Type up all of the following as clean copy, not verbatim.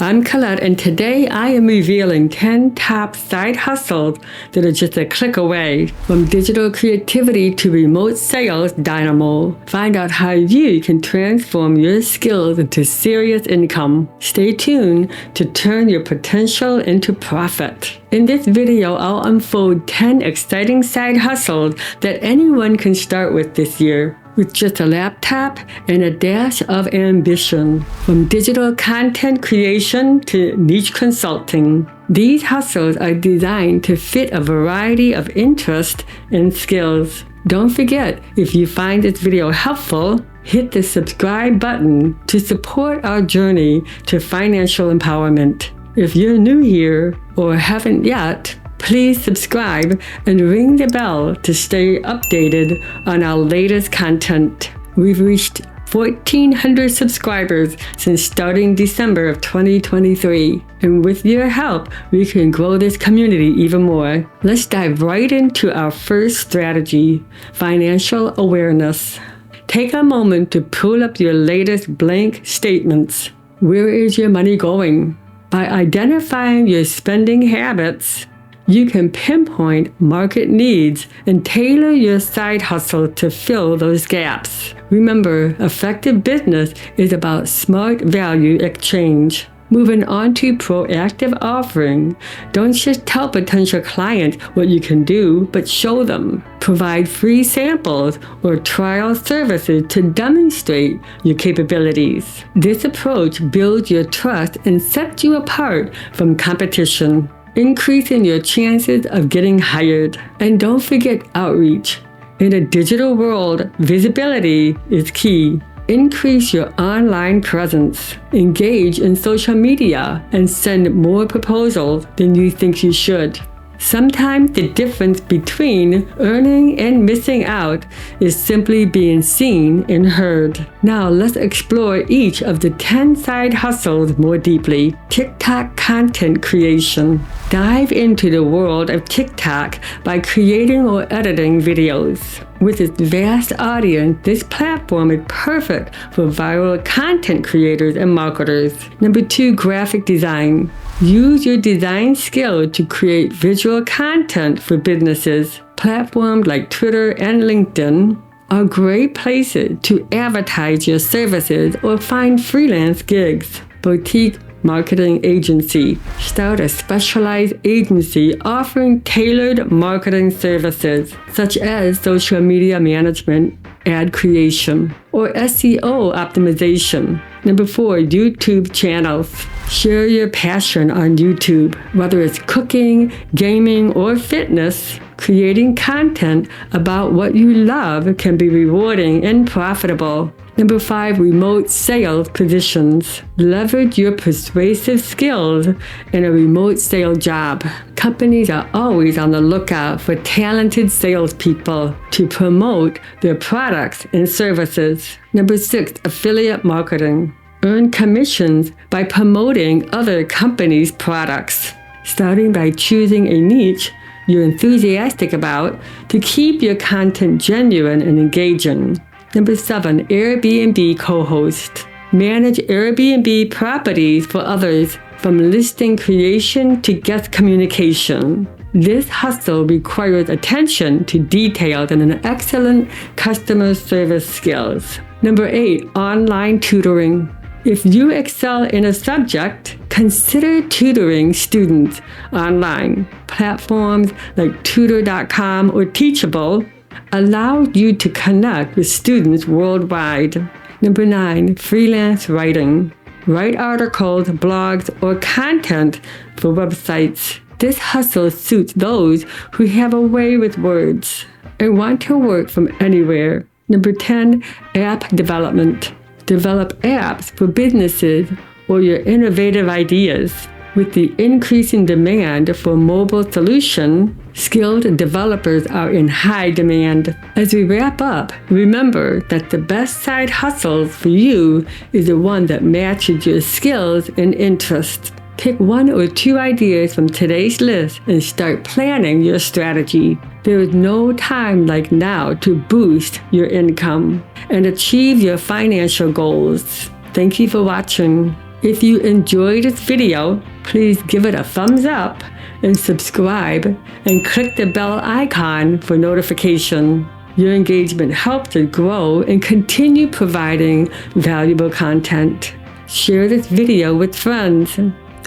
I'm Colette, and today I am revealing 10 top side hustles that are just a click away. From digital creativity to remote sales dynamo, find out how you can transform your skills into serious income. Stay tuned to turn your potential into profit. In this video, I'll unfold 10 exciting side hustles that anyone can start with this year, with just a laptop and a dash of ambition. From digital content creation to niche consulting, these hustles are designed to fit a variety of interests and skills. Don't forget, if you find this video helpful, hit the subscribe button to support our journey to financial empowerment. If you're new here or haven't yet, please subscribe and ring the bell to stay updated on our latest content. We've reached 1,400 subscribers since starting December of 2023. And with your help, we can grow this community even more. Let's dive right into our first strategy, financial awareness. Take a moment to pull up your latest blank statements. Where is your money going? By identifying your spending habits, you can pinpoint market needs and tailor your side hustle to fill those gaps. Remember, effective business is about smart value exchange. Moving on to proactive offering. Don't just tell potential clients what you can do, but show them. Provide free samples or trial services to demonstrate your capabilities. This approach builds your trust and sets you apart from competition, increasing your chances of getting hired. And don't forget outreach. In a digital world, visibility is key. Increase your online presence, engage in social media, and send more proposals than you think you should. Sometimes the difference between earning and missing out is simply being seen and heard. Now let's explore each of the 10 side hustles more deeply. TikTok content creation. Dive into the world of TikTok by creating or editing videos. With its vast audience, this platform is perfect for viral content creators and marketers. Number 2, graphic design. Use your design skill to create visual content for businesses. Platforms like Twitter and LinkedIn are great places to advertise your services or find freelance gigs. Boutique marketing agency. Start a specialized agency offering tailored marketing services such as social media management, ad creation, or SEO optimization. Number 4, YouTube channels. Share your passion on YouTube, whether it's cooking, gaming, or fitness. Creating content about what you love can be rewarding and profitable. Number 5, remote sales positions. Leverage your persuasive skills in a remote sales job. Companies are always on the lookout for talented salespeople to promote their products and services. Number 6, affiliate marketing. Earn commissions by promoting other companies' products. Starting by choosing a niche you're enthusiastic about to keep your content genuine and engaging. Number 7, Airbnb co-host. Manage Airbnb properties for others, from listing creation to guest communication. This hustle requires attention to detail and an excellent customer service skills. Number 8, online tutoring. If you excel in a subject, consider tutoring students online. Platforms like tutor.com or Teachable allow you to connect with students worldwide. Number 9, freelance writing. Write articles, blogs, or content for websites. This hustle suits those who have a way with words and want to work from anywhere. Number 10, app development. Develop apps for businesses or your innovative ideas. With the increasing demand for mobile solutions, skilled developers are in high demand. As we wrap up, remember that the best side hustle for you is the one that matches your skills and interests. Pick 1 or 2 ideas from today's list and start planning your strategy. There is no time like now to boost your income and achieve your financial goals. Thank you for watching. If you enjoyed this video, please give it a thumbs up and subscribe and click the bell icon for notification. Your engagement helps us grow and continue providing valuable content. Share this video with friends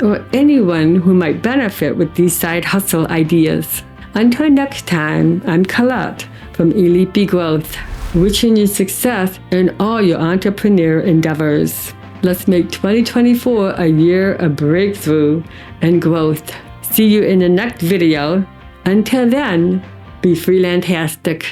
or anyone who might benefit with these side hustle ideas. Until next time, I'm Colette from ELITEBGROWTH, wishing you success in all your entrepreneur endeavors. Let's make 2024 a year of breakthrough and growth. See you in the next video. Until then, be freelantastic.